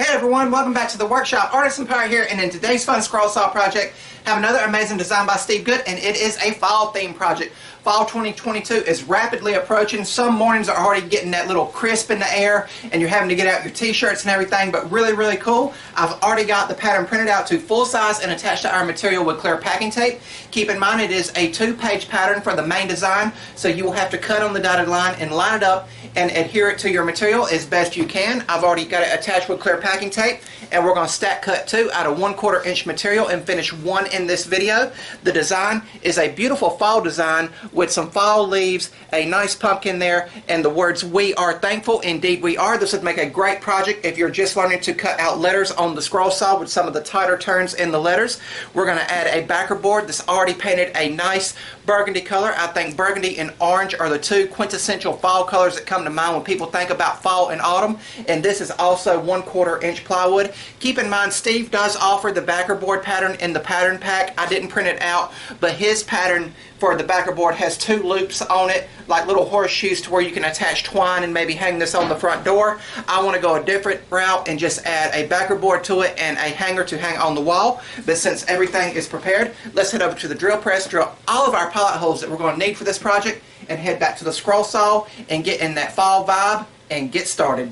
Hey everyone, welcome back to the workshop. Artisan Pirate here, and in today's fun scroll saw project, have another amazing design by Steve Good, and it is a fall theme project. Fall 2022 is rapidly approaching. Some mornings are already getting that little crisp in the air, and you're having to get out your t-shirts and everything, but really cool. I've already got the pattern printed out to full size and attached to our material with clear packing tape. Keep in mind it is a 2-page pattern for the main design, so you will have to cut on the dotted line and line it up and adhere it to your material as best you can. I've already got it attached with clear packing tape, and we're going to stack cut 2 out of 1/4 inch material and finish 1 in this video. The design is a beautiful fall design with some fall leaves, a nice pumpkin there, and the words "We are thankful, indeed we are." This would make a great project if you're just learning to cut out letters on the scroll saw with some of the tighter turns in the letters. We're going to add a backer board that's already painted a nice burgundy color. I think burgundy and orange are the 2 quintessential fall colors that come to mind when people think about fall and autumn, and this is also 1/4 inch plywood. Keep in mind Steve does offer the backer board pattern in the pattern pack. I didn't print it out, but his pattern for the backer board has 2 loops on it, like little horseshoes, to where you can attach twine and maybe hang this on the front door. I want to go a different route and just add a backer board to it and a hanger to hang on the wall. But since everything is prepared, let's head over to the drill press, drill all of our pilot holes that we're going to need for this project, and head back to the scroll saw and get in that fall vibe and get started.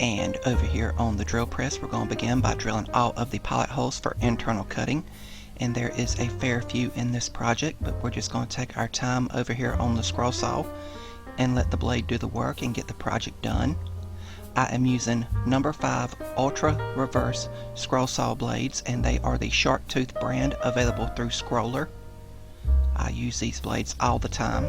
And over here on the drill press, we're going to begin by drilling all of the pilot holes for internal cutting. And there is a fair few in this project, but we're just going to take our time over here on the scroll saw and let the blade do the work and get the project done. I am using number 5 Ultra Reverse scroll saw blades, and they are the shark tooth brand available through Scroller. I use these blades all the time,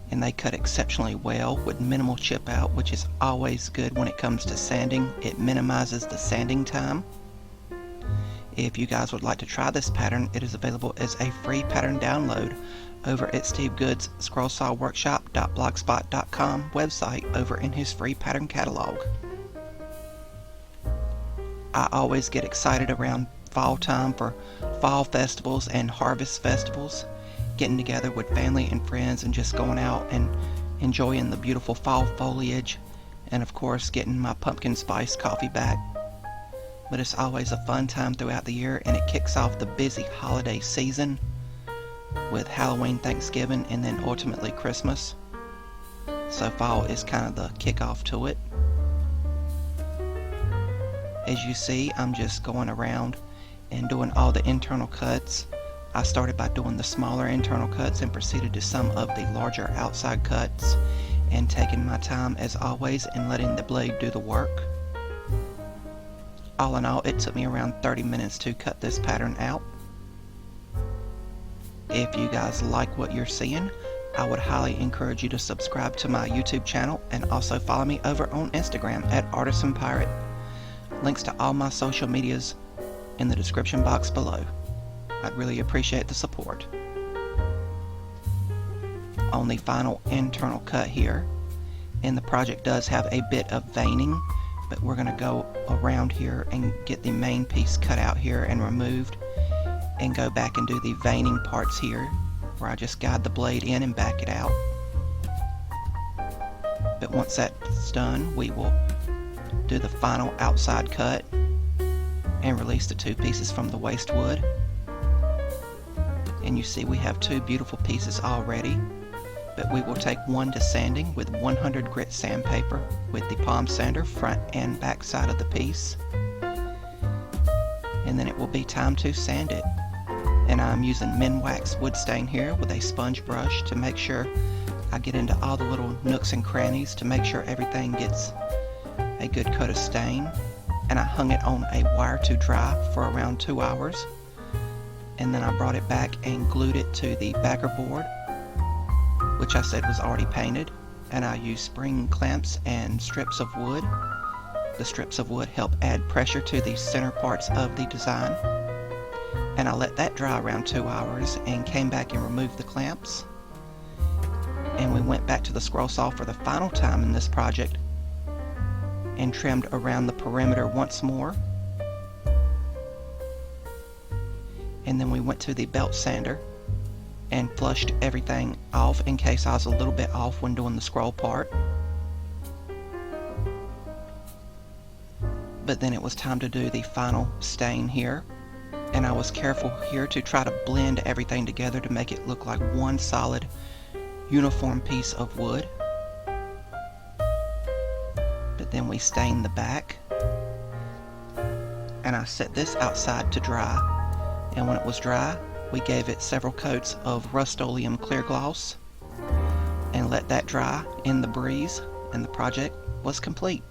and they cut exceptionally well with minimal chip out, which is always good when it comes to sanding. It minimizes the sanding time. If you guys would like to try this pattern, it is available as a free pattern download over at Steve Good's scrollsawworkshop.blogspot.com website over in his free pattern catalog. I always get excited around fall time for fall festivals and harvest festivals, getting together with family and friends and just going out and enjoying the beautiful fall foliage, and of course getting my pumpkin spice coffee back. But it's always a fun time throughout the year, and it kicks off the busy holiday season with Halloween, Thanksgiving, and then ultimately Christmas. So fall is kind of the kickoff to it. As you see, I'm just going around and doing all the internal cuts. I started by doing the smaller internal cuts and proceeded to some of the larger outside cuts, and taking my time as always and letting the blade do the work. All in all, it took me around 30 minutes to cut this pattern out. If you guys like what you're seeing, I would highly encourage you to subscribe to my YouTube channel, and also follow me over on Instagram at Artisan Pirate. Links to all my social medias in the description box below. I'd really appreciate the support. On the final internal cut here, and the project does have a bit of veining, but we're going to go around here and get the main piece cut out here and removed, and go back and do the veining parts here, where I just guide the blade in and back it out. But once that's done, we will do the final outside cut and release the 2 pieces from the waste wood. And you see we have 2 beautiful pieces already, but we will take one to sanding with 100 grit sandpaper with the palm sander, front and back side of the piece. And then it will be time to sand it. And I'm using Minwax wood stain here with a sponge brush to make sure I get into all the little nooks and crannies to make sure everything gets a good coat of stain. And I hung it on a wire to dry for around 2 hours. And then I brought it back and glued it to the backer board, which I said was already painted, and I used spring clamps and strips of wood. The strips of wood help add pressure to the center parts of the design, and I let that dry around 2 hours and came back and removed the clamps. And we went back to the scroll saw for the final time in this project and trimmed around the perimeter once more. And then we went to the belt sander and flushed everything off in case I was a little bit off when doing the scroll part. but then it was time to do the final stain here. And I was careful here to try to blend everything together to make it look like one solid uniform piece of wood. But then we stained the back, and I set this outside to dry, and when it was dry we gave it several coats of Rust-Oleum clear gloss and let that dry in the breeze, and the project was complete.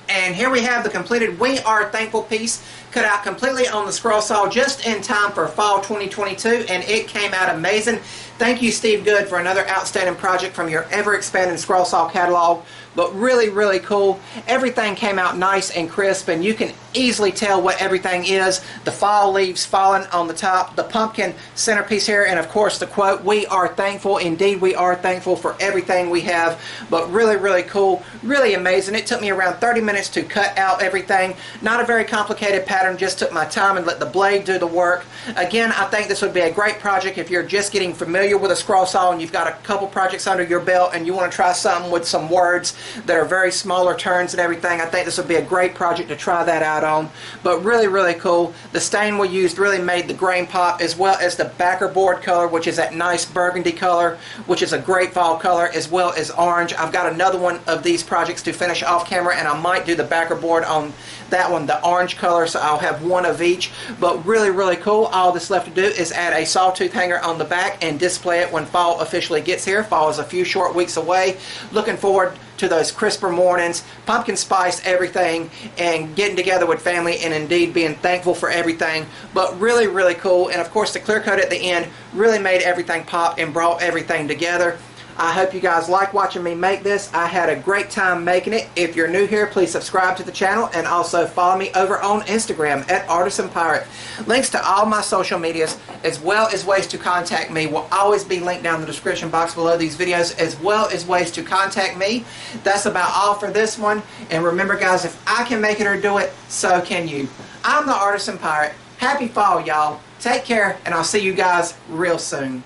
And here we have the completed We Are Thankful piece, cut out completely on the scroll saw just in time for fall 2022, and it came out amazing. Thank you, Steve Good, for another outstanding project from your ever-expanding scroll saw catalog. But really, really cool. Everything came out nice and crisp, and you can easily tell what everything is. The fall leaves falling on the top, the pumpkin centerpiece here, and of course the quote, "We are thankful." Indeed, we are thankful for everything we have. But really, really cool, really amazing. It took me around 30 minutes to cut out everything. Not a very complicated pattern, just took my time and let the blade do the work. Again, I think this would be a great project if you're just getting familiar with a scroll saw and you've got a couple projects under your belt and you want to try something with some words that are very smaller turns and everything. I think this would be a great project to try that out on. But really, really cool. The stain we used really made the grain pop, as well as the backer board color, which is that nice burgundy color, which is a great fall color, as well as orange. I've got another one of these projects to finish off camera, and I might do the backer board on that one, the orange color, so I'll have one of each. But really, really cool. All that's left to do is add a sawtooth hanger on the back and display it when fall officially gets here. Fall is a few short weeks away. Looking forward to those crisper mornings, pumpkin spice everything, and getting together with family, and indeed being thankful for everything. But really, really cool. And of course the clear coat at the end really made everything pop and brought everything together. I hope you guys like watching me make this. I had a great time making it. If you're new here, please subscribe to the channel, and also follow me over on Instagram at Artisan Pirate. Links to all my social medias, as well as ways to contact me, will always be linked down in the description box below these videos, as well as ways to contact me. That's about all for this one. And remember guys, if I can make it or do it, so can you. I'm the Artisan Pirate. Happy fall, y'all. Take care, and I'll see you guys real soon.